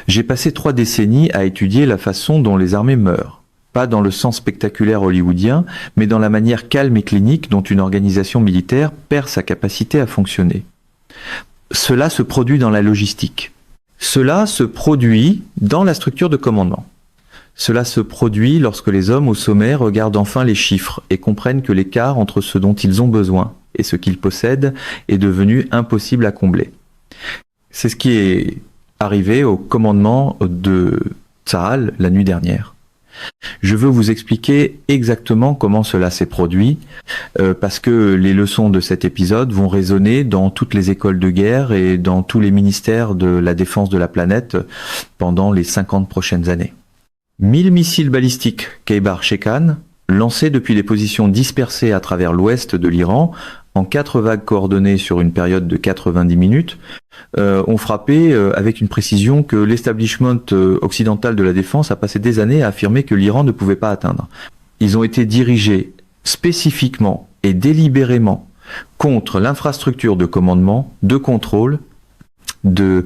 J'ai passé 3 décennies à étudier la façon dont les armées meurent. Pas dans le sens spectaculaire hollywoodien, mais dans la manière calme et clinique dont une organisation militaire perd sa capacité à fonctionner. Cela se produit dans la logistique. Cela se produit dans la structure de commandement. Cela se produit lorsque les hommes au sommet regardent enfin les chiffres et comprennent que l'écart entre ce dont ils ont besoin et ce qu'ils possèdent est devenu impossible à combler. C'est ce qui est arrivé au commandement de Tsahal la nuit dernière. Je veux vous expliquer exactement comment cela s'est produit, parce que les leçons de cet épisode vont résonner dans toutes les écoles de guerre et dans tous les ministères de la défense de la planète pendant les 50 prochaines années. 1000 missiles balistiques Khaybar-Shekan, lancés depuis des positions dispersées à travers l'ouest de l'Iran, en 4 vagues coordonnées sur une période de 90 minutes, ont frappé avec une précision que l'establishment occidental de la défense a passé des années à affirmer que l'Iran ne pouvait pas atteindre. Ils ont été dirigés spécifiquement et délibérément contre l'infrastructure de commandement, de contrôle, de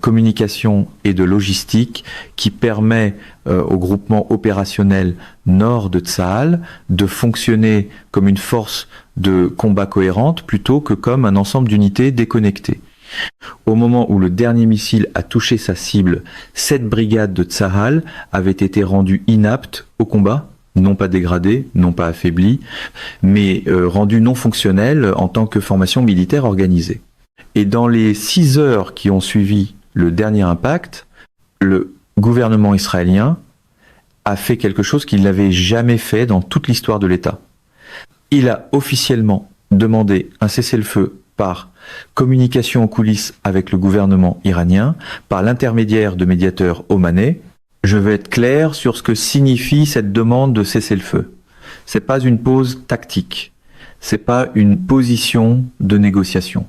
communication et de logistique qui permet au groupement opérationnel nord de Tsahal de fonctionner comme une force de combat cohérente plutôt que comme un ensemble d'unités déconnectées. Au moment où le dernier missile a touché sa cible, cette brigade de Tsahal avait été rendue inapte au combat, non pas dégradée, non pas affaiblie, mais rendue non fonctionnelle en tant que formation militaire organisée. Et dans les 6 heures qui ont suivi le dernier impact, le gouvernement israélien a fait quelque chose qu'il n'avait jamais fait dans toute l'histoire de l'État. Il a officiellement demandé un cessez-le-feu par communication en coulisses avec le gouvernement iranien, par l'intermédiaire de médiateurs omanais. Je vais être clair sur ce que signifie cette demande de cessez-le-feu. C'est pas une pause tactique, c'est pas une position de négociation.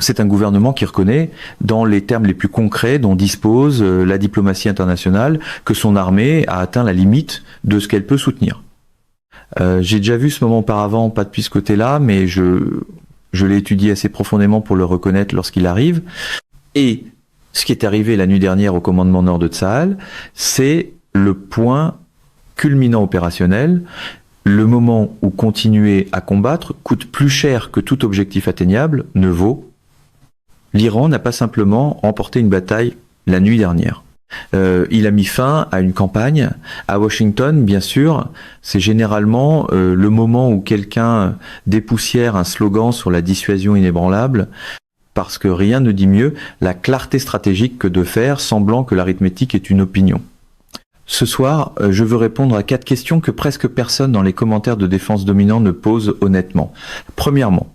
C'est un gouvernement qui reconnaît, dans les termes les plus concrets dont dispose la diplomatie internationale, que son armée a atteint la limite de ce qu'elle peut soutenir. J'ai déjà vu ce moment auparavant, pas depuis ce côté-là, mais je l'ai étudié assez profondément pour le reconnaître lorsqu'il arrive. Et ce qui est arrivé la nuit dernière au commandement nord de Tsahal, c'est le point culminant opérationnel, le moment où continuer à combattre coûte plus cher que tout objectif atteignable ne vaut. L'Iran n'a pas simplement remporté une bataille la nuit dernière. Il a mis fin à une campagne. À Washington, bien sûr, c'est généralement le moment où quelqu'un dépoussière un slogan sur la dissuasion inébranlable, parce que rien ne dit mieux la clarté stratégique que de faire semblant que l'arithmétique est une opinion. Ce soir, je veux répondre à 4 questions que presque personne dans les commentaires de défense dominant ne pose honnêtement. Premièrement,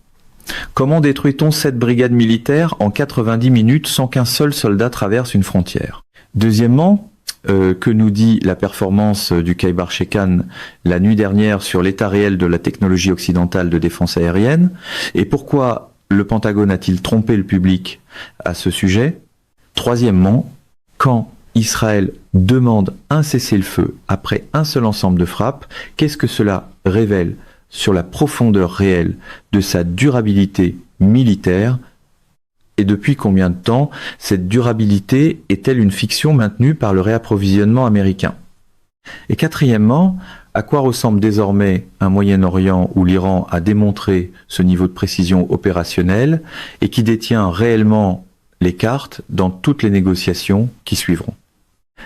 comment détruit-on cette brigade militaire en 90 minutes sans qu'un seul soldat traverse une frontière? Deuxièmement, que nous dit la performance du Khaybar-Shekan la nuit dernière sur l'état réel de la technologie occidentale de défense aérienne? Et pourquoi le Pentagone a-t-il trompé le public à ce sujet? Troisièmement, quand Israël demande un cessez-le-feu après un seul ensemble de frappes, qu'est-ce que cela révèle sur la profondeur réelle de sa durabilité militaire? Et depuis combien de temps cette durabilité est-elle une fiction maintenue par le réapprovisionnement américain? Et quatrièmement, à quoi ressemble désormais un Moyen-Orient où l'Iran a démontré ce niveau de précision opérationnelle et qui détient réellement les cartes dans toutes les négociations qui suivront?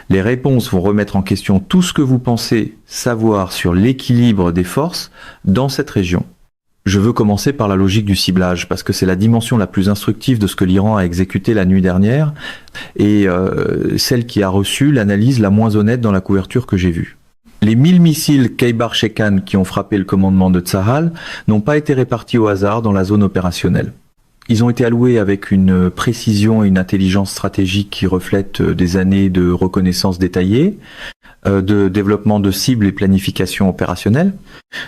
Les réponses vont remettre en question tout ce que vous pensez savoir sur l'équilibre des forces dans cette région. Je veux commencer par la logique du ciblage, parce que c'est la dimension la plus instructive de ce que l'Iran a exécuté la nuit dernière, et celle qui a reçu l'analyse la moins honnête dans la couverture que j'ai vue. Les 1000 missiles Khaybar-Shekan qui ont frappé le commandement de Tsahal n'ont pas été répartis au hasard dans la zone opérationnelle. Ils ont été alloués avec une précision et une intelligence stratégique qui reflètent des années de reconnaissance détaillée, de développement de cibles et planification opérationnelle.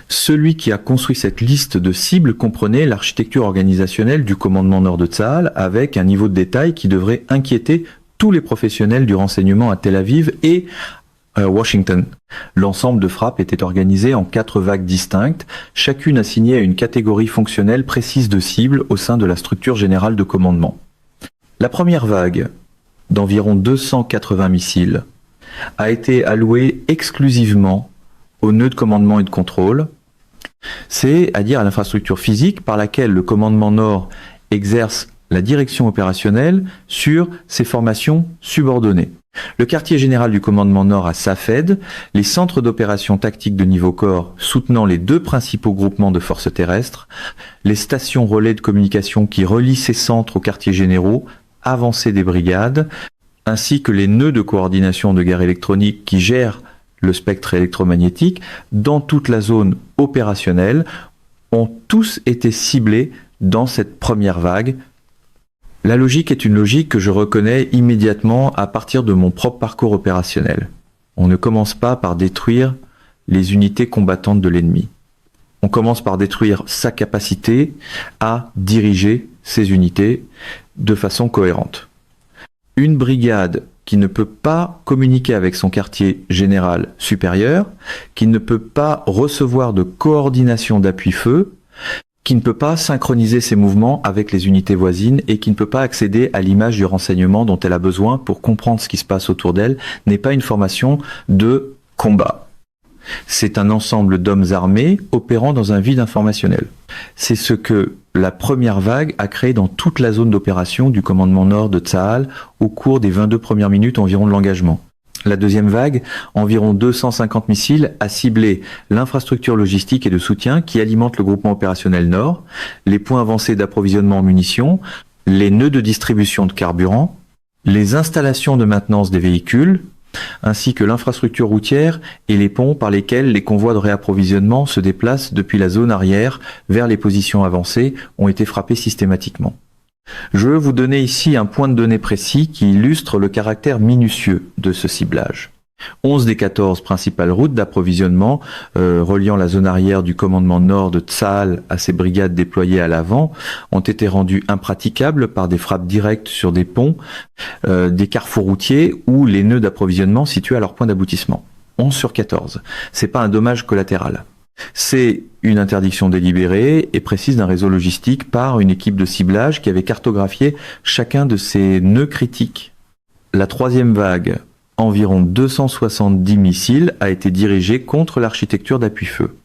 Celui qui a construit cette liste de cibles comprenait l'architecture organisationnelle du commandement nord de Tsahal avec un niveau de détail qui devrait inquiéter tous les professionnels du renseignement à Tel Aviv et Washington. L'ensemble de frappes était organisé en 4 vagues distinctes, chacune assignée à une catégorie fonctionnelle précise de cible au sein de la structure générale de commandement. La première vague d'environ 280 missiles a été alloué exclusivement aux nœuds de commandement et de contrôle, c'est-à-dire à l'infrastructure physique par laquelle le commandement Nord exerce la direction opérationnelle sur ses formations subordonnées. Le quartier général du commandement Nord à Safed, les centres d'opération tactique de niveau corps soutenant les deux principaux groupements de forces terrestres, les stations relais de communication qui relient ces centres aux quartiers généraux, avancées des brigades, ainsi que les nœuds de coordination de guerre électronique qui gèrent le spectre électromagnétique dans toute la zone opérationnelle, ont tous été ciblés dans cette première vague. La logique est une logique que je reconnais immédiatement à partir de mon propre parcours opérationnel. On ne commence pas par détruire les unités combattantes de l'ennemi. On commence par détruire sa capacité à diriger ces unités de façon cohérente. Une brigade qui ne peut pas communiquer avec son quartier général supérieur, qui ne peut pas recevoir de coordination d'appui-feu, qui ne peut pas synchroniser ses mouvements avec les unités voisines et qui ne peut pas accéder à l'image du renseignement dont elle a besoin pour comprendre ce qui se passe autour d'elle, n'est pas une formation de combat. C'est un ensemble d'hommes armés opérant dans un vide informationnel. C'est ce que la première vague a créé dans toute la zone d'opération du commandement Nord de Tsahal au cours des 22 premières minutes environ de l'engagement. La deuxième vague, environ 250 missiles, a ciblé l'infrastructure logistique et de soutien qui alimente le groupement opérationnel Nord, les points avancés d'approvisionnement en munitions, les nœuds de distribution de carburant, les installations de maintenance des véhicules, ainsi que l'infrastructure routière et les ponts par lesquels les convois de réapprovisionnement se déplacent depuis la zone arrière vers les positions avancées ont été frappés systématiquement. Je veux vous donner ici un point de données précis qui illustre le caractère minutieux de ce ciblage. 11 des 14 principales routes d'approvisionnement reliant la zone arrière du commandement Nord de Tsahal à ses brigades déployées à l'avant ont été rendues impraticables par des frappes directes sur des ponts, des carrefours routiers ou les nœuds d'approvisionnement situés à leur point d'aboutissement. 11 sur 14. C'est pas un dommage collatéral. C'est une interdiction délibérée et précise d'un réseau logistique par une équipe de ciblage qui avait cartographié chacun de ces nœuds critiques. La troisième vague, environ 270 missiles, a été dirigée contre l'architecture d'appui-feu.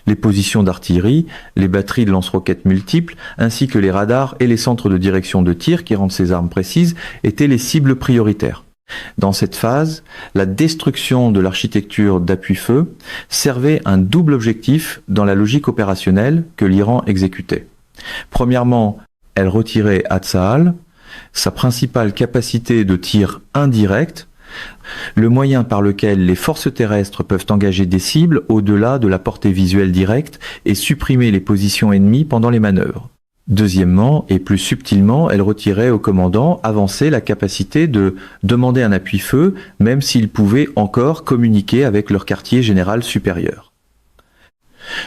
Les positions d'artillerie, les batteries de lance-roquettes multiples, ainsi que les radars et les centres de direction de tir qui rendent ces armes précises étaient les cibles prioritaires. Dans cette phase, la destruction de l'architecture d'appui-feu servait un double objectif dans la logique opérationnelle que l'Iran exécutait. Premièrement, elle retirait à Tsahal sa principale capacité de tir indirect, le moyen par lequel les forces terrestres peuvent engager des cibles au-delà de la portée visuelle directe et supprimer les positions ennemies pendant les manœuvres. Deuxièmement, et plus subtilement, elle retirait au commandant avancé la capacité de demander un appui-feu, même s'ils pouvaient encore communiquer avec leur quartier général supérieur.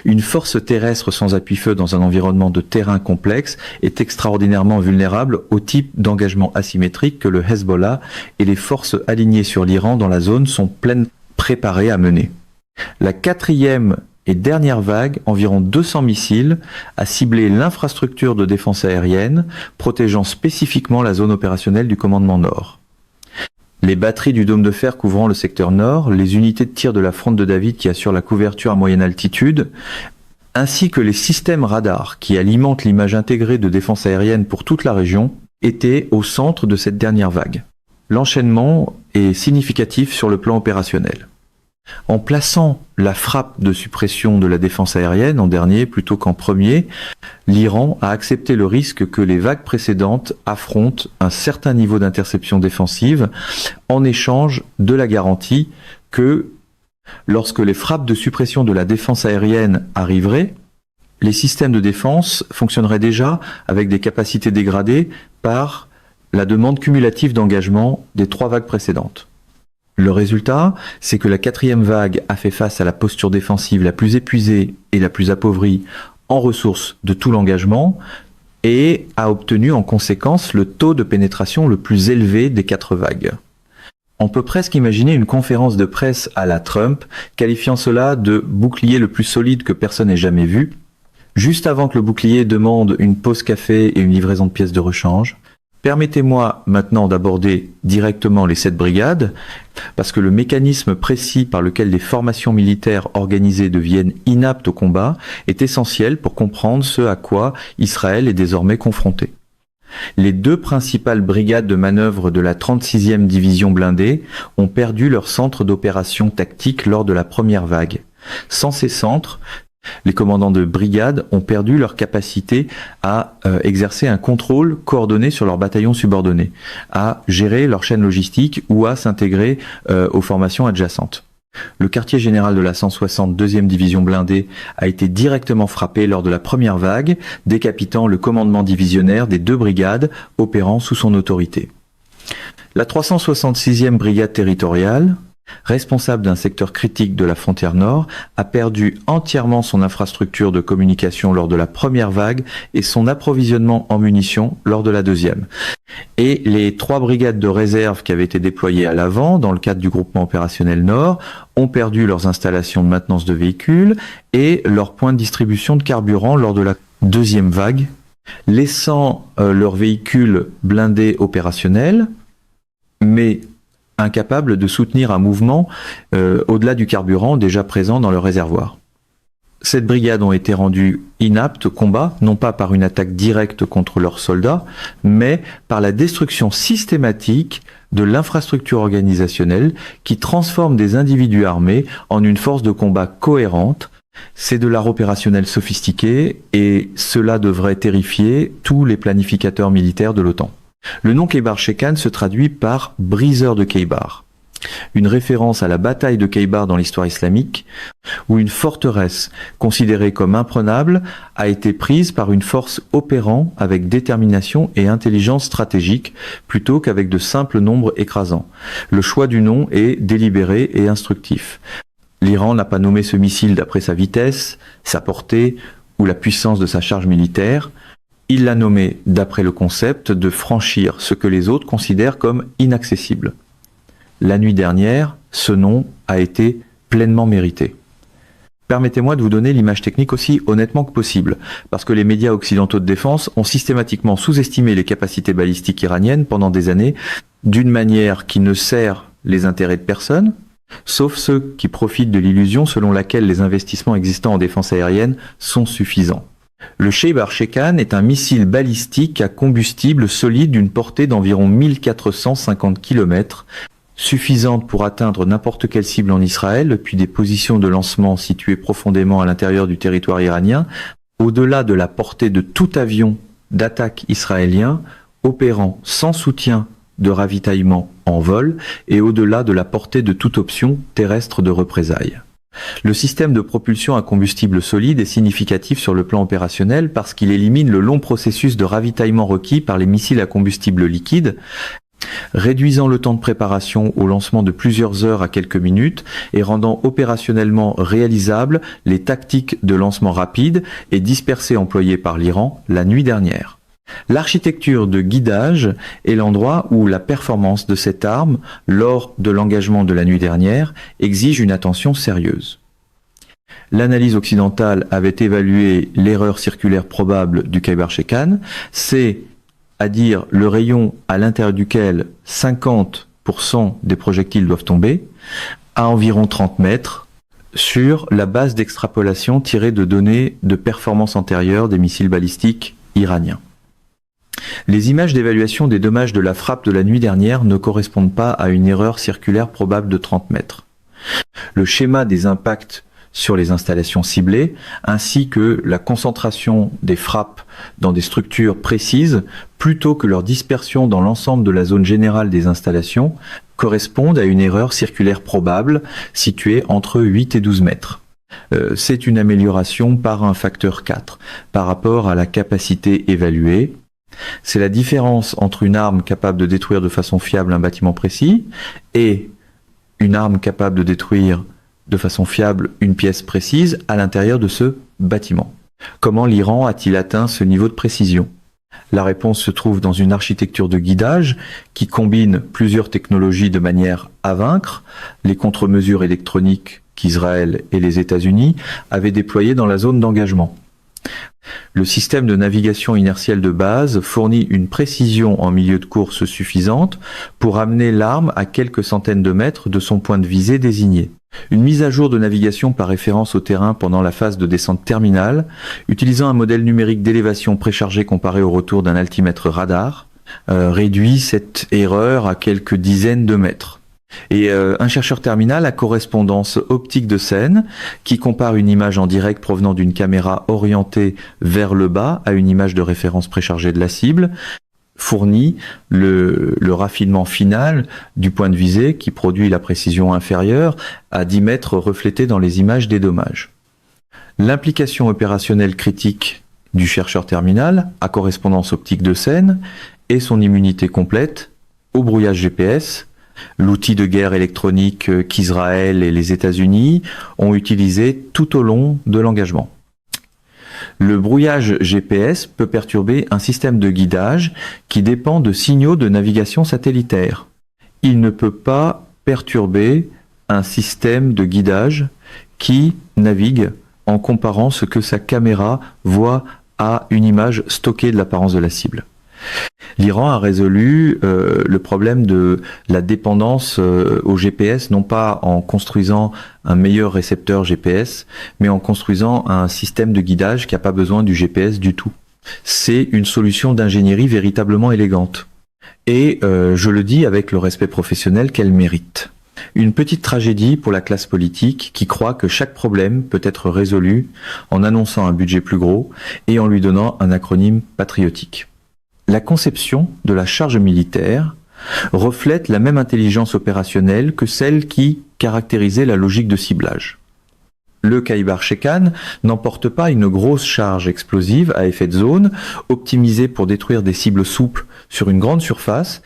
Une force terrestre sans appui-feu dans un environnement de terrain complexe est extraordinairement vulnérable au type d'engagement asymétrique que le Hezbollah et les forces alignées sur l'Iran dans la zone sont pleinement préparées à mener. La quatrième et dernière vague, environ 200 missiles, a ciblé l'infrastructure de défense aérienne, protégeant spécifiquement la zone opérationnelle du commandement Nord. Les batteries du dôme de fer couvrant le secteur Nord, les unités de tir de la fronde de David qui assurent la couverture à moyenne altitude, ainsi que les systèmes radars qui alimentent l'image intégrée de défense aérienne pour toute la région, étaient au centre de cette dernière vague. L'enchaînement est significatif sur le plan opérationnel. En plaçant la frappe de suppression de la défense aérienne en dernier plutôt qu'en premier, l'Iran a accepté le risque que les vagues précédentes affrontent un certain niveau d'interception défensive en échange de la garantie que lorsque les frappes de suppression de la défense aérienne arriveraient, les systèmes de défense fonctionneraient déjà avec des capacités dégradées par la demande cumulative d'engagement des 3 vagues précédentes. Le résultat, c'est que la quatrième vague a fait face à la posture défensive la plus épuisée et la plus appauvrie en ressources de tout l'engagement et a obtenu en conséquence le taux de pénétration le plus élevé des 4 vagues. On peut presque imaginer une conférence de presse à la Trump, qualifiant cela de bouclier le plus solide que personne n'ait jamais vu, juste avant que le bouclier demande une pause café et une livraison de pièces de rechange. Permettez-moi maintenant d'aborder directement les 7 brigades, parce que le mécanisme précis par lequel les formations militaires organisées deviennent inaptes au combat est essentiel pour comprendre ce à quoi Israël est désormais confronté. Les 2 principales brigades de manœuvre de la 36e division blindée ont perdu leur centre d'opération tactique lors de la première vague. Sans ces centres, les commandants de brigade ont perdu leur capacité à exercer un contrôle coordonné sur leurs bataillons subordonnés, à gérer leur chaîne logistique ou à s'intégrer aux formations adjacentes. Le quartier général de la 162e division blindée a été directement frappé lors de la première vague, décapitant le commandement divisionnaire des 2 brigades opérant sous son autorité. La 366e brigade territoriale, responsable d'un secteur critique de la frontière nord, a perdu entièrement son infrastructure de communication lors de la première vague et son approvisionnement en munitions lors de la deuxième. Et les 3 brigades de réserve qui avaient été déployées à l'avant dans le cadre du groupement opérationnel Nord ont perdu leurs installations de maintenance de véhicules et leurs points de distribution de carburant lors de la deuxième vague, laissant leurs véhicules blindés opérationnels, mais incapables de soutenir un mouvement au-delà du carburant déjà présent dans le réservoir. Ces brigades ont été rendues inaptes au combat, non pas par une attaque directe contre leurs soldats, mais par la destruction systématique de l'infrastructure organisationnelle qui transforme des individus armés en une force de combat cohérente. C'est de l'art opérationnel sophistiqué et cela devrait terrifier tous les planificateurs militaires de l'OTAN. Le nom Khaybar Shekan se traduit par briseur de Khaybar, une référence à la bataille de Khaybar dans l'histoire islamique, où une forteresse considérée comme imprenable a été prise par une force opérant avec détermination et intelligence stratégique plutôt qu'avec de simples nombres écrasants. Le choix du nom est délibéré et instructif. L'Iran n'a pas nommé ce missile d'après sa vitesse, sa portée ou la puissance de sa charge militaire. Il l'a nommé d'après le concept de franchir ce que les autres considèrent comme inaccessible. La nuit dernière, ce nom a été pleinement mérité. Permettez-moi de vous donner l'image technique aussi honnêtement que possible, parce que les médias occidentaux de défense ont systématiquement sous-estimé les capacités balistiques iraniennes pendant des années, d'une manière qui ne sert les intérêts de personne, sauf ceux qui profitent de l'illusion selon laquelle les investissements existants en défense aérienne sont suffisants. Le Khaybar Shekan est un missile balistique à combustible solide d'une portée d'environ 1450 km, suffisante pour atteindre n'importe quelle cible en Israël depuis des positions de lancement situées profondément à l'intérieur du territoire iranien, au-delà de la portée de tout avion d'attaque israélien opérant sans soutien de ravitaillement en vol et au-delà de la portée de toute option terrestre de représailles. Le système de propulsion à combustible solide est significatif sur le plan opérationnel parce qu'il élimine le long processus de ravitaillement requis par les missiles à combustible liquide, réduisant le temps de préparation au lancement de plusieurs heures à quelques minutes et rendant opérationnellement réalisables les tactiques de lancement rapide et dispersées employées par l'Iran la nuit dernière. L'architecture de guidage est l'endroit où la performance de cette arme, lors de l'engagement de la nuit dernière, exige une attention sérieuse. L'analyse occidentale avait évalué l'erreur circulaire probable du Khaybar Shekan, c'est-à-dire le rayon à l'intérieur duquel 50% des projectiles doivent tomber, à environ 30 mètres, sur la base d'extrapolation tirée de données de performance antérieure des missiles balistiques iraniens. Les images d'évaluation des dommages de la frappe de la nuit dernière ne correspondent pas à une erreur circulaire probable de 30 mètres. Le schéma des impacts sur les installations ciblées, ainsi que la concentration des frappes dans des structures précises, plutôt que leur dispersion dans l'ensemble de la zone générale des installations, correspondent à une erreur circulaire probable située entre 8 et 12 mètres. C'est une amélioration par un facteur 4 par rapport à la capacité évaluée. C'est la différence entre une arme capable de détruire de façon fiable un bâtiment précis et une arme capable de détruire de façon fiable une pièce précise à l'intérieur de ce bâtiment. Comment l'Iran a-t-il atteint ce niveau de précision ? La réponse se trouve dans une architecture de guidage qui combine plusieurs technologies de manière à vaincre, les contre-mesures électroniques qu'Israël et les États-Unis avaient déployées dans la zone d'engagement. Le système de navigation inertielle de base fournit une précision en milieu de course suffisante pour amener l'arme à quelques centaines de mètres de son point de visée désigné. Une mise à jour de navigation par référence au terrain pendant la phase de descente terminale, utilisant un modèle numérique d'élévation préchargé comparé au retour d'un altimètre radar, réduit cette erreur à quelques dizaines de mètres. Et un chercheur terminal à correspondance optique de scène qui compare une image en direct provenant d'une caméra orientée vers le bas à une image de référence préchargée de la cible, fournit le raffinement final du point de visée qui produit la précision inférieure à 10 mètres reflétée dans les images des dommages. L'implication opérationnelle critique du chercheur terminal à correspondance optique de scène et son immunité complète au brouillage GPS, l'outil de guerre électronique qu'Israël et les États-Unis ont utilisé tout au long de l'engagement. Le brouillage GPS peut perturber un système de guidage qui dépend de signaux de navigation satellitaire. Il ne peut pas perturber un système de guidage qui navigue en comparant ce que sa caméra voit à une image stockée de l'apparence de la cible. L'Iran a résolu le problème de la dépendance au GPS, non pas en construisant un meilleur récepteur GPS, mais en construisant un système de guidage qui n'a pas besoin du GPS du tout. C'est une solution d'ingénierie véritablement élégante. Et je le dis avec le respect professionnel qu'elle mérite. Une petite tragédie pour la classe politique qui croit que chaque problème peut être résolu en annonçant un budget plus gros et en lui donnant un acronyme patriotique. La conception de la charge militaire reflète la même intelligence opérationnelle que celle qui caractérisait la logique de ciblage. Le Khaybar Shekan n'emporte pas une grosse charge explosive à effet de zone, optimisée pour détruire des cibles souples sur une grande surface.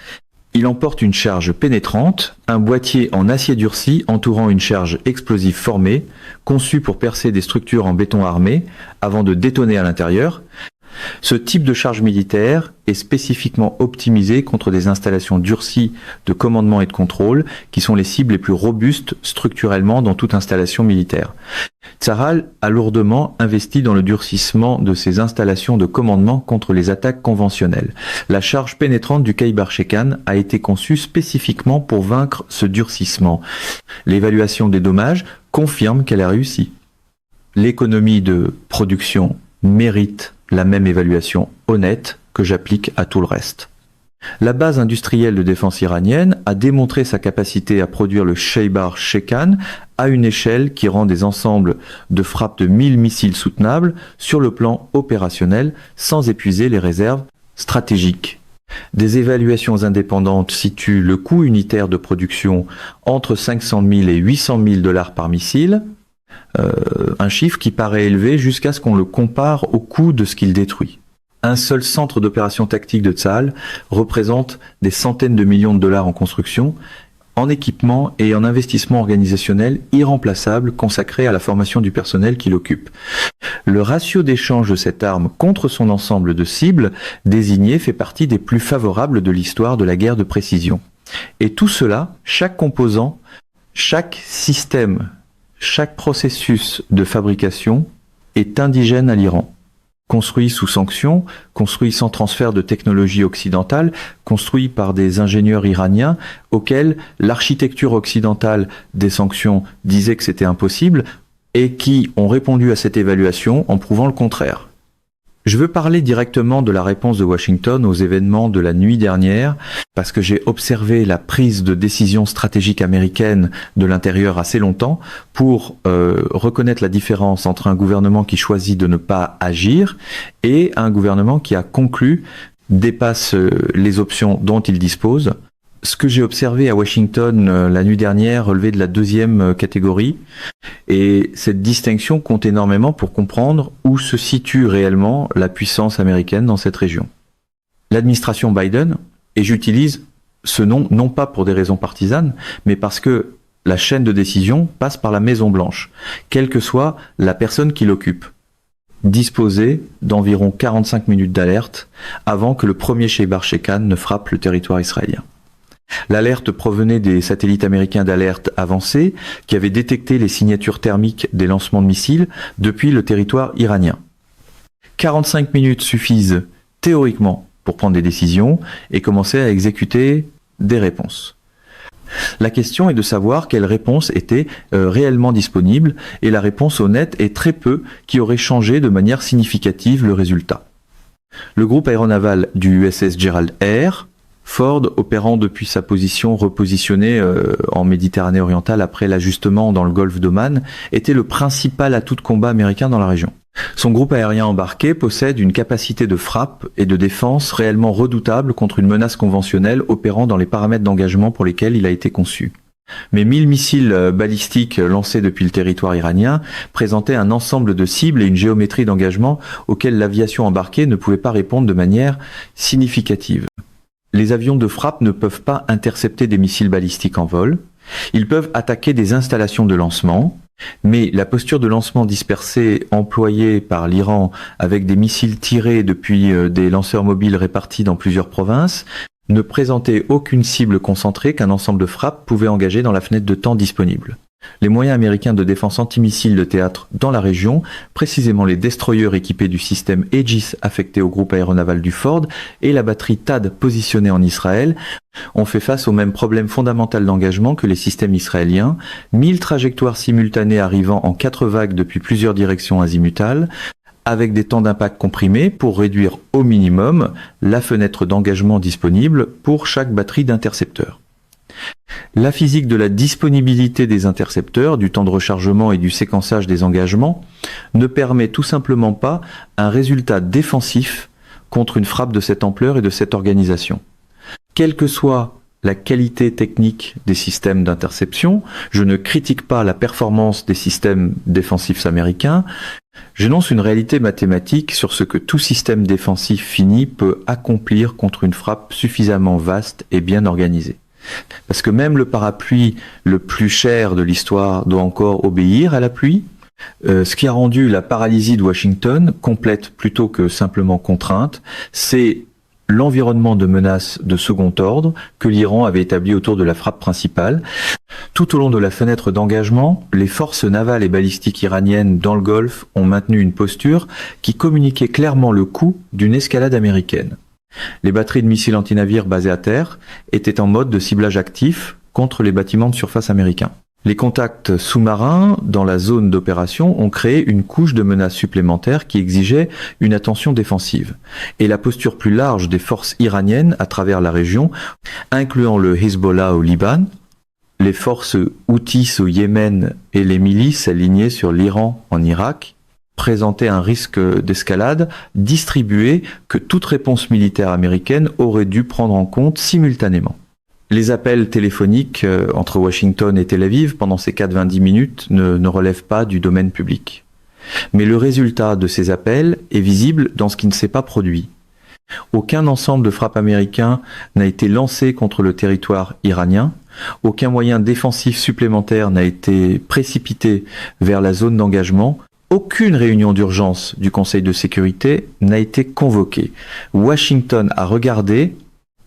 Il emporte une charge pénétrante, un boîtier en acier durci entourant une charge explosive formée, conçue pour percer des structures en béton armé avant de détonner à l'intérieur. Ce type de charge militaire est spécifiquement optimisé contre des installations durcies de commandement et de contrôle qui sont les cibles les plus robustes structurellement dans toute installation militaire. Tsahal a lourdement investi dans le durcissement de ces installations de commandement contre les attaques conventionnelles. La charge pénétrante du Khaybar Shekan a été conçue spécifiquement pour vaincre ce durcissement. L'évaluation des dommages confirme qu'elle a réussi. L'économie de production mérite la même évaluation honnête que j'applique à tout le reste. La base industrielle de défense iranienne a démontré sa capacité à produire le Khaybar Shekan à une échelle qui rend des ensembles de frappe de 1000 missiles soutenables sur le plan opérationnel sans épuiser les réserves stratégiques. Des évaluations indépendantes situent le coût unitaire de production entre 500 000 et 800 000 $ par missile, un chiffre qui paraît élevé jusqu'à ce qu'on le compare au coût de ce qu'il détruit. Un seul centre d'opération tactique de Tsahal représente des centaines de millions de dollars en construction, en équipement et en investissement organisationnel irremplaçable consacré à la formation du personnel qui l'occupe. Le ratio d'échange de cette arme contre son ensemble de cibles désignées fait partie des plus favorables de l'histoire de la guerre de précision. Et tout cela, chaque composant, chaque système, chaque processus de fabrication est indigène à l'Iran. Construit sous sanction, construit sans transfert de technologie occidentale, construit par des ingénieurs iraniens auxquels l'architecture occidentale des sanctions disait que c'était impossible et qui ont répondu à cette évaluation en prouvant le contraire. Je veux parler directement de la réponse de Washington aux événements de la nuit dernière parce que j'ai observé la prise de décision stratégique américaine de l'intérieur assez longtemps pour reconnaître la différence entre un gouvernement qui choisit de ne pas agir et un gouvernement qui a conclu, dépasse les options dont il dispose. Ce que j'ai observé à Washington la nuit dernière relevait de la deuxième catégorie et cette distinction compte énormément pour comprendre où se situe réellement la puissance américaine dans cette région. L'administration Biden, et j'utilise ce nom non pas pour des raisons partisanes, mais parce que la chaîne de décision passe par la Maison Blanche, quelle que soit la personne qui l'occupe, disposait d'environ 45 minutes d'alerte avant que le premier Khaybar Shekan ne frappe le territoire israélien. L'alerte provenait des satellites américains d'alerte avancée qui avaient détecté les signatures thermiques des lancements de missiles depuis le territoire iranien. 45 minutes suffisent théoriquement pour prendre des décisions et commencer à exécuter des réponses. La question est de savoir quelle réponse était réellement disponible, et la réponse honnête est très peu qui aurait changé de manière significative le résultat. Le groupe aéronaval du USS Gerald R., Ford, opérant depuis sa position repositionnée en Méditerranée orientale après l'ajustement dans le golfe d'Oman, était le principal atout de combat américain dans la région. Son groupe aérien embarqué possède une capacité de frappe et de défense réellement redoutable contre une menace conventionnelle opérant dans les paramètres d'engagement pour lesquels il a été conçu. Mais 1000 missiles balistiques lancés depuis le territoire iranien présentaient un ensemble de cibles et une géométrie d'engagement auxquelles l'aviation embarquée ne pouvait pas répondre de manière significative. Les avions de frappe ne peuvent pas intercepter des missiles balistiques en vol. Ils peuvent attaquer des installations de lancement, mais la posture de lancement dispersée employée par l'Iran avec des missiles tirés depuis des lanceurs mobiles répartis dans plusieurs provinces ne présentait aucune cible concentrée qu'un ensemble de frappes pouvait engager dans la fenêtre de temps disponible. Les moyens américains de défense antimissiles de théâtre dans la région, précisément les destroyers équipés du système Aegis affecté au groupe aéronaval du Ford et la batterie THAAD positionnée en Israël, ont fait face au même problème fondamental d'engagement que les systèmes israéliens, 1000 trajectoires simultanées arrivant en 4 vagues depuis plusieurs directions azimutales, avec des temps d'impact comprimés pour réduire au minimum la fenêtre d'engagement disponible pour chaque batterie d'intercepteurs. La physique de la disponibilité des intercepteurs, du temps de rechargement et du séquençage des engagements ne permet tout simplement pas un résultat défensif contre une frappe de cette ampleur et de cette organisation. Quelle que soit la qualité technique des systèmes d'interception, je ne critique pas la performance des systèmes défensifs américains, j'énonce une réalité mathématique sur ce que tout système défensif fini peut accomplir contre une frappe suffisamment vaste et bien organisée. Parce que même le parapluie le plus cher de l'histoire doit encore obéir à la pluie. Ce qui a rendu la paralysie de Washington complète plutôt que simplement contrainte, c'est l'environnement de menaces de second ordre que l'Iran avait établi autour de la frappe principale. Tout au long de la fenêtre d'engagement, les forces navales et balistiques iraniennes dans le Golfe ont maintenu une posture qui communiquait clairement le coût d'une escalade américaine. Les batteries de missiles antinavires basées à terre étaient en mode de ciblage actif contre les bâtiments de surface américains. Les contacts sous-marins dans la zone d'opération ont créé une couche de menaces supplémentaires qui exigeait une attention défensive. Et la posture plus large des forces iraniennes à travers la région, incluant le Hezbollah au Liban, les forces Houthis au Yémen et les milices alignées sur l'Iran en Irak, présentait un risque d'escalade distribué que toute réponse militaire américaine aurait dû prendre en compte simultanément. Les appels téléphoniques entre Washington et Tel Aviv pendant ces 90 minutes ne relèvent pas du domaine public. Mais le résultat de ces appels est visible dans ce qui ne s'est pas produit. Aucun ensemble de frappes américains n'a été lancé contre le territoire iranien, aucun moyen défensif supplémentaire n'a été précipité vers la zone d'engagement. Aucune réunion d'urgence du Conseil de sécurité n'a été convoquée. Washington a regardé,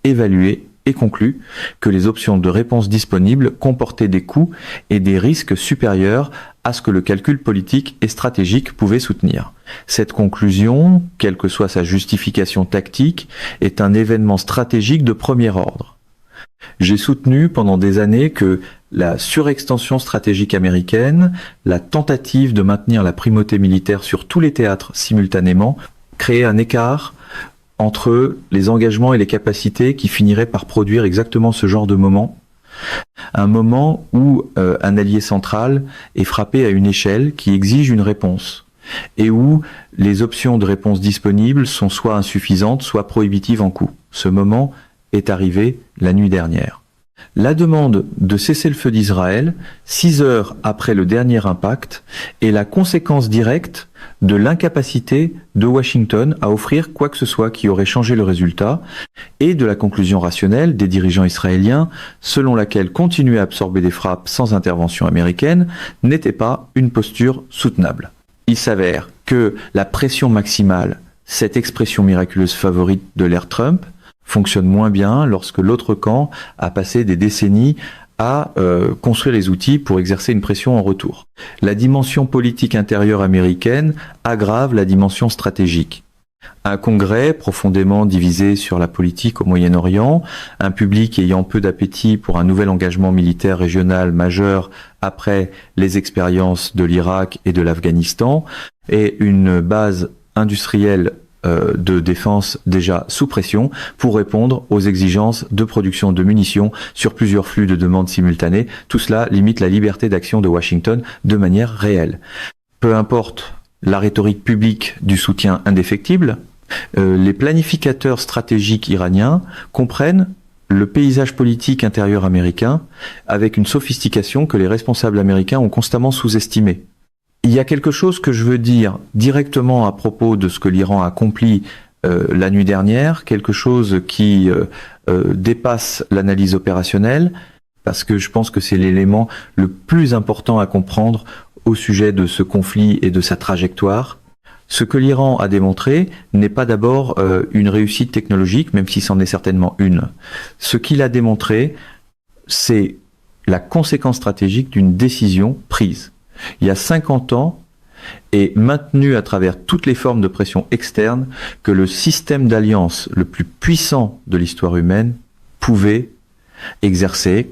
évalué et conclu que les options de réponse disponibles comportaient des coûts et des risques supérieurs à ce que le calcul politique et stratégique pouvait soutenir. Cette conclusion, quelle que soit sa justification tactique, est un événement stratégique de premier ordre. J'ai soutenu pendant des années que la surextension stratégique américaine, la tentative de maintenir la primauté militaire sur tous les théâtres simultanément, créait un écart entre les engagements et les capacités qui finirait par produire exactement ce genre de moment. Un moment où un allié central est frappé à une échelle qui exige une réponse et où les options de réponse disponibles sont soit insuffisantes, soit prohibitives en coût. Ce moment est arrivé la nuit dernière. La demande de cesser le feu d'Israël, 6 heures après le dernier impact, est la conséquence directe de l'incapacité de Washington à offrir quoi que ce soit qui aurait changé le résultat et de la conclusion rationnelle des dirigeants israéliens selon laquelle continuer à absorber des frappes sans intervention américaine n'était pas une posture soutenable. Il s'avère que la pression maximale, cette expression miraculeuse favorite de l'ère Trump, fonctionne moins bien lorsque l'autre camp a passé des décennies à construire les outils pour exercer une pression en retour. La dimension politique intérieure américaine aggrave la dimension stratégique. Un congrès profondément divisé sur la politique au Moyen-Orient, un public ayant peu d'appétit pour un nouvel engagement militaire régional majeur après les expériences de l'Irak et de l'Afghanistan, et une base industrielle de défense déjà sous pression pour répondre aux exigences de production de munitions sur plusieurs flux de demandes simultanées. Tout cela limite la liberté d'action de Washington de manière réelle. Peu importe la rhétorique publique du soutien indéfectible, les planificateurs stratégiques iraniens comprennent le paysage politique intérieur américain avec une sophistication que les responsables américains ont constamment sous-estimée. Il y a quelque chose que je veux dire directement à propos de ce que l'Iran a accompli la nuit dernière, quelque chose qui dépasse l'analyse opérationnelle, parce que je pense que c'est l'élément le plus important à comprendre au sujet de ce conflit et de sa trajectoire. Ce que l'Iran a démontré n'est pas d'abord une réussite technologique, même si c'en est certainement une. Ce qu'il a démontré, c'est la conséquence stratégique d'une décision prise il y a 50 ans et maintenue à travers toutes les formes de pression externe que le système d'alliance le plus puissant de l'histoire humaine pouvait exercer.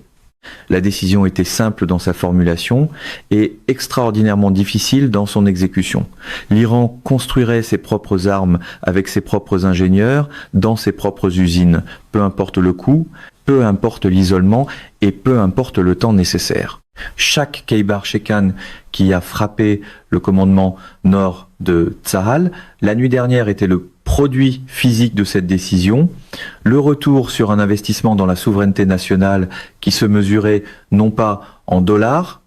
La décision était simple dans sa formulation et extraordinairement difficile dans son exécution. L'Iran construirait ses propres armes avec ses propres ingénieurs dans ses propres usines. Peu importe le coût, peu importe l'isolement et peu importe le temps nécessaire. Chaque Khaybar-Shekan qui a frappé le commandement nord de Tzahal, la nuit dernière était le produit physique de cette décision, le retour sur un investissement dans la souveraineté nationale qui se mesurait non pas en dollars,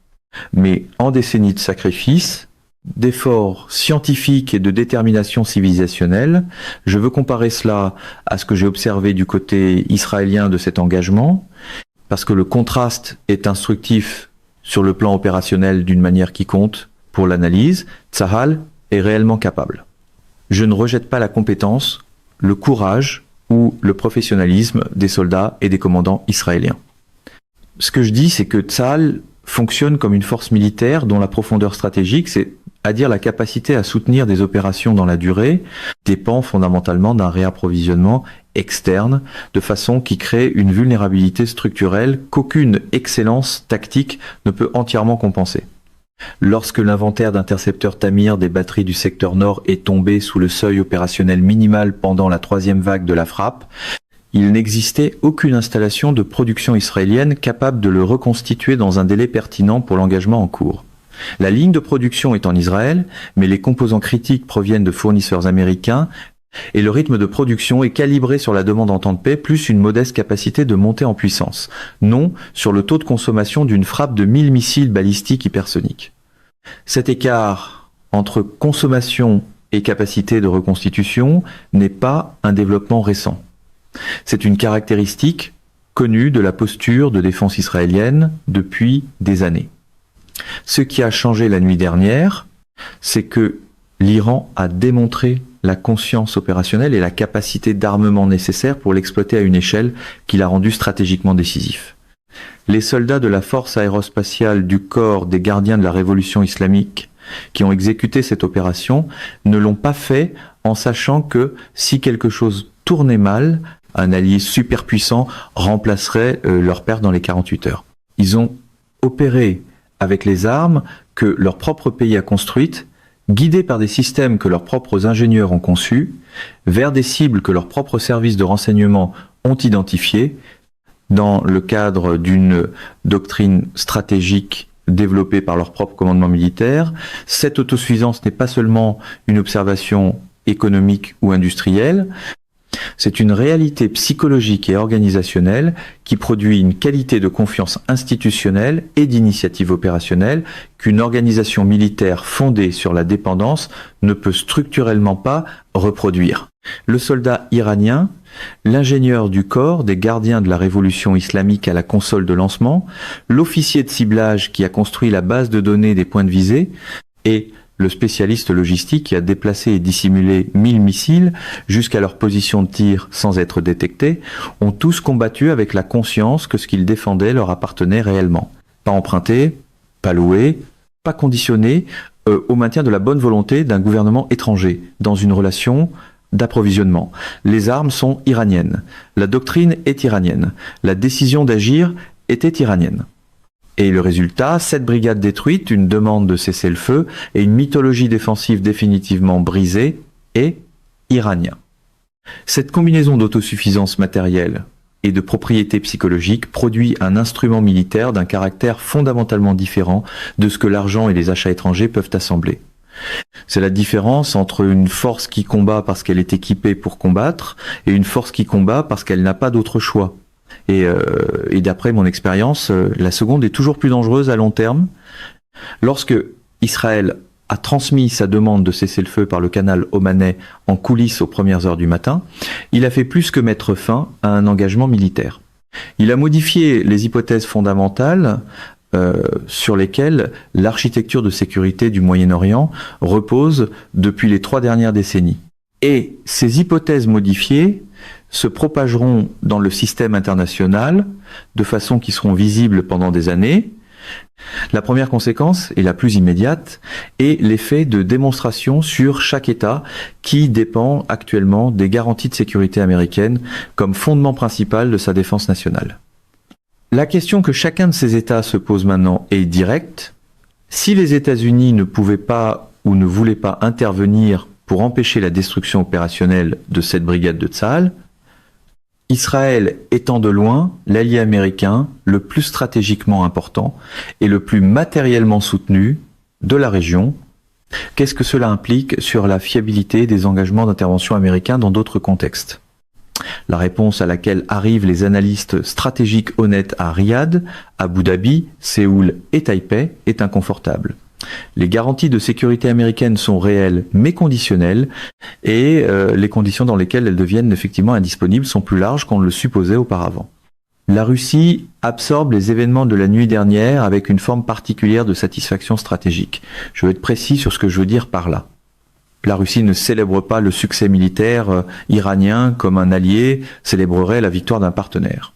mais en décennies de sacrifices, d'efforts scientifiques et de détermination civilisationnelle. Je veux comparer cela à ce que j'ai observé du côté israélien de cet engagement, parce que le contraste est instructif sur le plan opérationnel d'une manière qui compte pour l'analyse. Tzahal est réellement capable. Je ne rejette pas la compétence, le courage ou le professionnalisme des soldats et des commandants israéliens. Ce que je dis, c'est que Tzahal fonctionne comme une force militaire dont la profondeur stratégique, c'est-à-dire la capacité à soutenir des opérations dans la durée, dépend fondamentalement d'un réapprovisionnement externe, de façon qui crée une vulnérabilité structurelle qu'aucune excellence tactique ne peut entièrement compenser. Lorsque l'inventaire d'intercepteurs Tamir des batteries du secteur nord est tombé sous le seuil opérationnel minimal pendant la troisième vague de la frappe, il n'existait aucune installation de production israélienne capable de le reconstituer dans un délai pertinent pour l'engagement en cours. La ligne de production est en Israël, mais les composants critiques proviennent de fournisseurs américains et le rythme de production est calibré sur la demande en temps de paix plus une modeste capacité de montée en puissance, non sur le taux de consommation d'une frappe de 1000 missiles balistiques hypersoniques. Cet écart entre consommation et capacité de reconstitution n'est pas un développement récent. C'est une caractéristique connue de la posture de défense israélienne depuis des années. Ce qui a changé la nuit dernière, c'est que l'Iran a démontré la conscience opérationnelle et la capacité d'armement nécessaire pour l'exploiter à une échelle qui l'a rendu stratégiquement décisif. Les soldats de la force aérospatiale du corps des gardiens de la révolution islamique qui ont exécuté cette opération ne l'ont pas fait en sachant que si quelque chose tournait mal, un allié superpuissant remplacerait leur perte dans les 48 heures. Ils ont opéré avec les armes que leur propre pays a construites, guidés par des systèmes que leurs propres ingénieurs ont conçus, vers des cibles que leurs propres services de renseignement ont identifiées, dans le cadre d'une doctrine stratégique développée par leur propre commandement militaire. Cette autosuffisance n'est pas seulement une observation économique ou industrielle, c'est une réalité psychologique et organisationnelle qui produit une qualité de confiance institutionnelle et d'initiative opérationnelle qu'une organisation militaire fondée sur la dépendance ne peut structurellement pas reproduire. Le soldat iranien, l'ingénieur du corps des gardiens de la révolution islamique à la console de lancement, l'officier de ciblage qui a construit la base de données des points de visée et le spécialiste logistique qui a déplacé et dissimulé 1000 missiles jusqu'à leur position de tir sans être détectés, ont tous combattu avec la conscience que ce qu'ils défendaient leur appartenait réellement. Pas emprunté, pas loué, pas conditionné au maintien de la bonne volonté d'un gouvernement étranger dans une relation d'approvisionnement. Les armes sont iraniennes, la doctrine est iranienne, la décision d'agir était iranienne. Et le résultat, 7 brigades détruites, une demande de cessez-le-feu et une mythologie défensive définitivement brisée est iranien. Cette combinaison d'autosuffisance matérielle et de propriété psychologique produit un instrument militaire d'un caractère fondamentalement différent de ce que l'argent et les achats étrangers peuvent assembler. C'est la différence entre une force qui combat parce qu'elle est équipée pour combattre et une force qui combat parce qu'elle n'a pas d'autre choix. Et d'après mon expérience, la seconde est toujours plus dangereuse à long terme. Lorsque Israël a transmis sa demande de cessez-le-feu par le canal omanais en coulisses aux premières heures du matin, il a fait plus que mettre fin à un engagement militaire. Il a modifié les hypothèses fondamentales sur lesquelles l'architecture de sécurité du Moyen-Orient repose depuis les 3 dernières décennies. Et ces hypothèses modifiées se propageront dans le système international de façon qui seront visibles pendant des années. La première conséquence, et la plus immédiate, est l'effet de démonstration sur chaque État qui dépend actuellement des garanties de sécurité américaines comme fondement principal de sa défense nationale. La question que chacun de ces États se pose maintenant est directe. Si les États-Unis ne pouvaient pas ou ne voulaient pas intervenir pour empêcher la destruction opérationnelle de cette brigade de Tsahal, Israël étant de loin l'allié américain le plus stratégiquement important et le plus matériellement soutenu de la région, qu'est-ce que cela implique sur la fiabilité des engagements d'intervention américains dans d'autres contextes ? La réponse à laquelle arrivent les analystes stratégiques honnêtes à Riyad, Abu Dhabi, Séoul et Taipei est inconfortable. Les garanties de sécurité américaines sont réelles mais conditionnelles et les conditions dans lesquelles elles deviennent effectivement indisponibles sont plus larges qu'on ne le supposait auparavant. La Russie absorbe les événements de la nuit dernière avec une forme particulière de satisfaction stratégique. Je veux être précis sur ce que je veux dire par là. La Russie ne célèbre pas le succès militaire iranien comme un allié célébrerait la victoire d'un partenaire.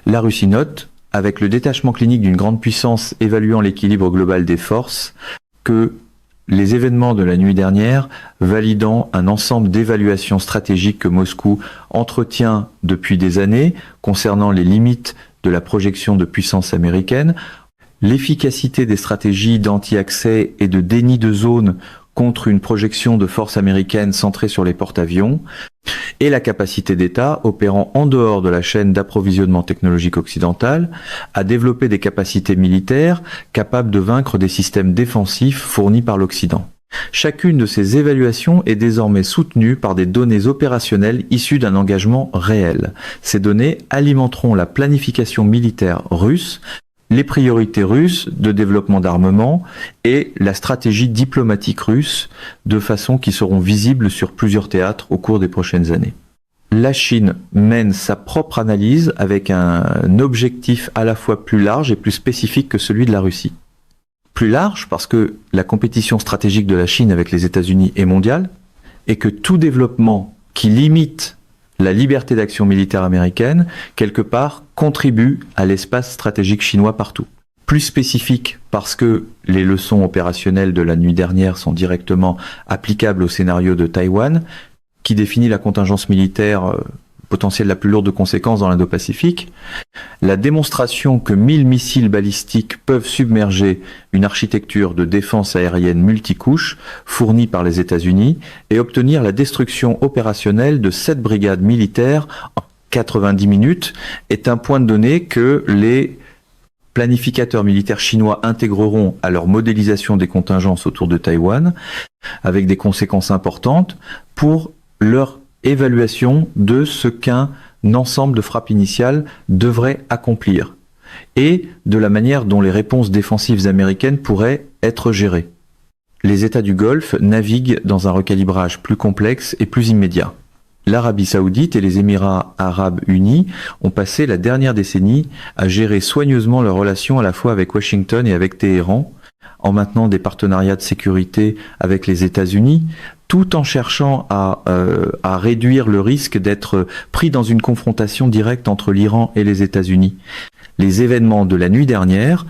La Russie note, avec le détachement clinique d'une grande puissance évaluant l'équilibre global des forces, que les événements de la nuit dernière, validant un ensemble d'évaluations stratégiques que Moscou entretient depuis des années concernant les limites de la projection de puissance américaine, l'efficacité des stratégies d'anti-accès et de déni de zone contre une projection de forces américaines centrée sur les porte-avions, et la capacité d'États opérant en dehors de la chaîne d'approvisionnement technologique occidentale à développer des capacités militaires capables de vaincre des systèmes défensifs fournis par l'Occident. Chacune de ces évaluations est désormais soutenue par des données opérationnelles issues d'un engagement réel. Ces données alimenteront la planification militaire russe, les priorités russes de développement d'armement et la stratégie diplomatique russe de façon qui seront visibles sur plusieurs théâtres au cours des prochaines années. La Chine mène sa propre analyse avec un objectif à la fois plus large et plus spécifique que celui de la Russie. Plus large parce que la compétition stratégique de la Chine avec les États-Unis est mondiale et que tout développement qui limite la liberté d'action militaire américaine, quelque part, contribue à l'espace stratégique chinois partout. Plus spécifique parce que les leçons opérationnelles de la nuit dernière sont directement applicables au scénario de Taïwan, qui définit la contingence militaire potentielle la plus lourde de conséquences dans l'Indo-Pacifique, la démonstration que 1000 missiles balistiques peuvent submerger une architecture de défense aérienne multicouche fournie par les États-Unis et obtenir la destruction opérationnelle de 7 brigades militaires en 90 minutes est un point de données que les planificateurs militaires chinois intégreront à leur modélisation des contingences autour de Taïwan avec des conséquences importantes pour leur évaluation de ce qu'un ensemble de frappes initiales devrait accomplir et de la manière dont les réponses défensives américaines pourraient être gérées. Les États du Golfe naviguent dans un recalibrage plus complexe et plus immédiat. L'Arabie Saoudite et les Émirats Arabes Unis ont passé la dernière décennie à gérer soigneusement leurs relations à la fois avec Washington et avec Téhéran, en maintenant des partenariats de sécurité avec les États-Unis, tout en cherchant à réduire le risque d'être pris dans une confrontation directe entre l'Iran et les États-Unis. Les événements de la nuit dernière,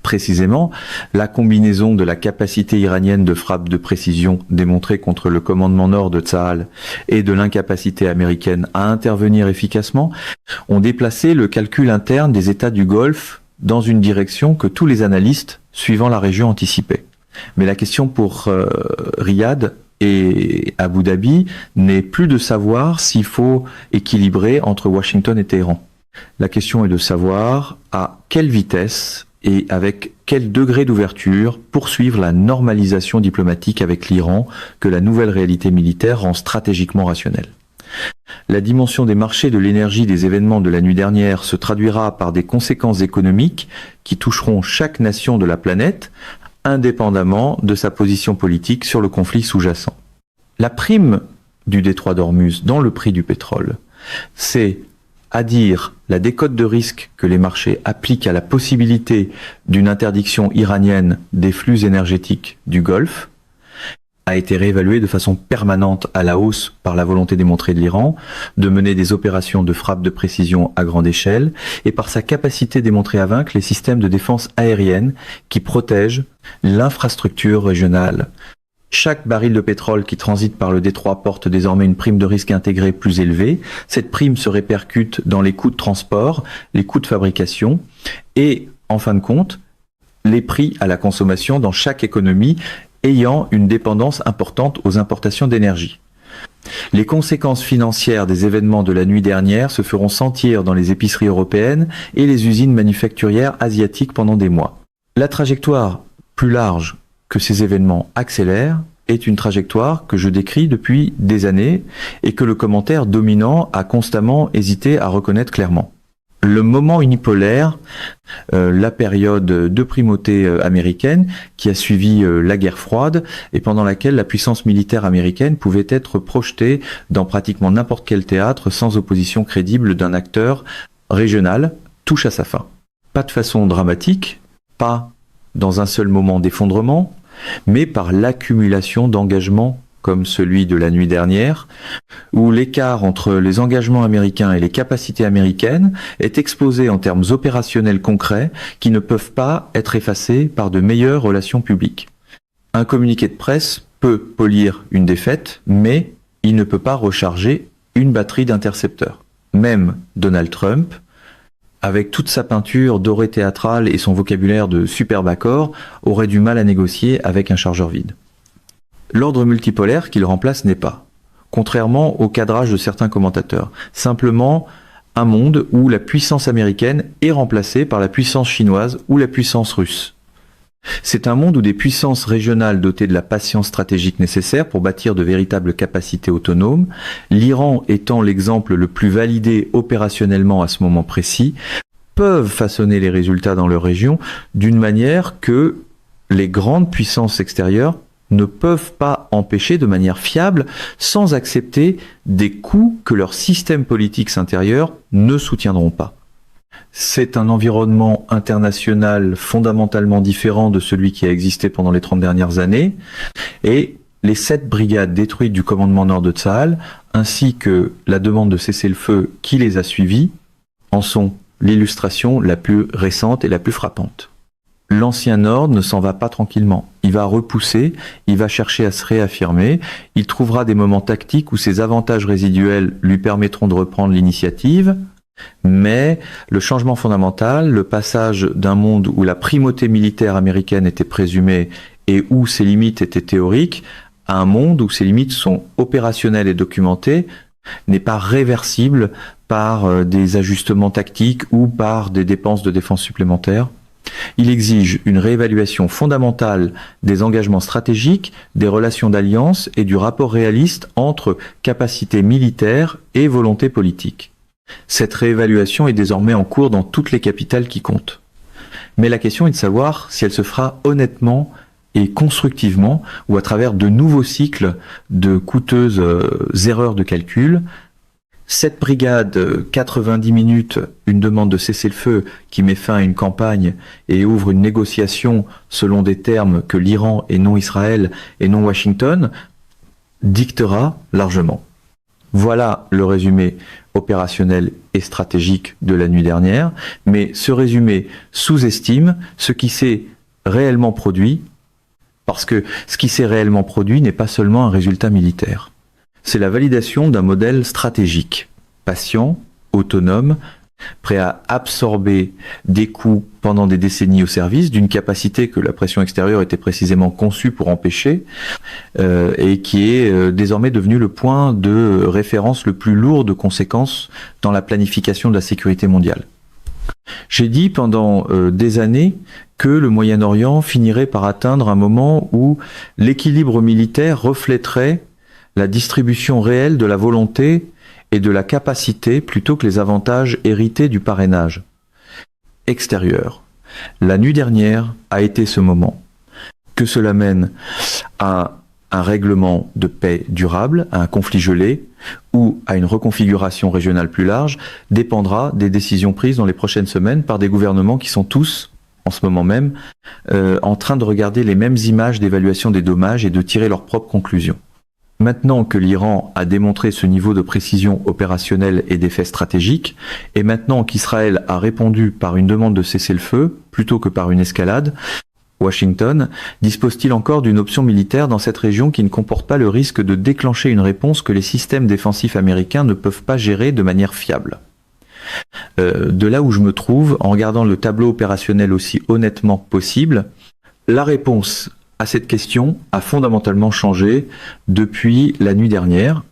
précisément, la combinaison de la capacité iranienne de frappe de précision démontrée contre le commandement nord de Tsahal et de l'incapacité américaine à intervenir efficacement, ont déplacé le calcul interne des États du Golfe dans une direction que tous les analystes suivant la région anticipaient. Mais la question pour Riyad et Abu Dhabi n'est plus de savoir s'il faut équilibrer entre Washington et Téhéran. La question est de savoir à quelle vitesse et avec quel degré d'ouverture poursuivre la normalisation diplomatique avec l'Iran que la nouvelle réalité militaire rend stratégiquement rationnelle. La dimension des marchés de l'énergie des événements de la nuit dernière se traduira par des conséquences économiques qui toucheront chaque nation de la planète, indépendamment de sa position politique sur le conflit sous-jacent. La prime du détroit d'Ormuz dans le prix du pétrole, c'est à dire la décote de risque que les marchés appliquent à la possibilité d'une interdiction iranienne des flux énergétiques du Golfe, a été réévaluée de façon permanente à la hausse par la volonté démontrée de l'Iran de mener des opérations de frappe de précision à grande échelle et par sa capacité démontrée à vaincre les systèmes de défense aérienne qui protègent l'infrastructure régionale. Chaque baril de pétrole qui transite par le détroit porte désormais une prime de risque intégrée plus élevée. Cette prime se répercute dans les coûts de transport, les coûts de fabrication et, en fin de compte, les prix à la consommation dans chaque économie ayant une dépendance importante aux importations d'énergie. Les conséquences financières des événements de la nuit dernière se feront sentir dans les épiceries européennes et les usines manufacturières asiatiques pendant des mois. La trajectoire plus large que ces événements accélèrent est une trajectoire que je décris depuis des années et que le commentaire dominant a constamment hésité à reconnaître clairement. Le moment unipolaire, la période de primauté américaine qui a suivi la guerre froide et pendant laquelle la puissance militaire américaine pouvait être projetée dans pratiquement n'importe quel théâtre sans opposition crédible d'un acteur régional, touche à sa fin. Pas de façon dramatique, pas dans un seul moment d'effondrement, mais par l'accumulation d'engagements comme celui de la nuit dernière, où l'écart entre les engagements américains et les capacités américaines est exposé en termes opérationnels concrets qui ne peuvent pas être effacés par de meilleures relations publiques. Un communiqué de presse peut polir une défaite, mais il ne peut pas recharger une batterie d'intercepteurs. Même Donald Trump, avec toute sa peinture dorée théâtrale et son vocabulaire de superbe accord, aurait du mal à négocier avec un chargeur vide. L'ordre multipolaire qu'il remplace n'est pas, contrairement au cadrage de certains commentateurs, simplement un monde où la puissance américaine est remplacée par la puissance chinoise ou la puissance russe. C'est un monde où des puissances régionales dotées de la patience stratégique nécessaire pour bâtir de véritables capacités autonomes, l'Iran étant l'exemple le plus validé opérationnellement à ce moment précis, peuvent façonner les résultats dans leur région d'une manière que les grandes puissances extérieures ne peuvent pas empêcher de manière fiable sans accepter des coûts que leurs systèmes politiques intérieurs ne soutiendront pas. C'est un environnement international fondamentalement différent de celui qui a existé pendant les 30 dernières années et les 7 brigades détruites du commandement nord de Tsahal ainsi que la demande de cessez-le-feu qui les a suivies en sont l'illustration la plus récente et la plus frappante. L'ancien ordre ne s'en va pas tranquillement. Il va repousser, il va chercher à se réaffirmer, il trouvera des moments tactiques où ses avantages résiduels lui permettront de reprendre l'initiative, mais le changement fondamental, le passage d'un monde où la primauté militaire américaine était présumée et où ses limites étaient théoriques, à un monde où ses limites sont opérationnelles et documentées, n'est pas réversible par des ajustements tactiques ou par des dépenses de défense supplémentaires. Il exige une réévaluation fondamentale des engagements stratégiques, des relations d'alliance et du rapport réaliste entre capacité militaire et volonté politique. Cette réévaluation est désormais en cours dans toutes les capitales qui comptent. Mais la question est de savoir si elle se fera honnêtement et constructivement ou à travers de nouveaux cycles de coûteuses erreurs de calcul Cette brigade, 90 minutes, une demande de cessez-le-feu qui met fin à une campagne et ouvre une négociation selon des termes que l'Iran et non Israël et non Washington dictera largement. Voilà le résumé opérationnel et stratégique de la nuit dernière, mais ce résumé sous-estime ce qui s'est réellement produit, parce que ce qui s'est réellement produit n'est pas seulement un résultat militaire. C'est la validation d'un modèle stratégique, patient, autonome, prêt à absorber des coûts pendant des décennies au service d'une capacité que la pression extérieure était précisément conçue pour empêcher, et qui est désormais devenu le point de référence le plus lourd de conséquences dans la planification de la sécurité mondiale. J'ai dit pendant des années que le Moyen-Orient finirait par atteindre un moment où l'équilibre militaire reflèterait la distribution réelle de la volonté et de la capacité plutôt que les avantages hérités du parrainage extérieur. La nuit dernière a été ce moment. Que cela mène à un règlement de paix durable, à un conflit gelé ou à une reconfiguration régionale plus large dépendra des décisions prises dans les prochaines semaines par des gouvernements qui sont tous, en ce moment même, en train de regarder les mêmes images d'évaluation des dommages et de tirer leurs propres conclusions. Maintenant que l'Iran a démontré ce niveau de précision opérationnelle et d'effet stratégique, et maintenant qu'Israël a répondu par une demande de cessez-le-feu plutôt que par une escalade, Washington dispose-t-il encore d'une option militaire dans cette région qui ne comporte pas le risque de déclencher une réponse que les systèmes défensifs américains ne peuvent pas gérer de manière fiable ? De là où je me trouve, en regardant le tableau opérationnel aussi honnêtement possible, la réponse à cette question a fondamentalement changé depuis la nuit dernière,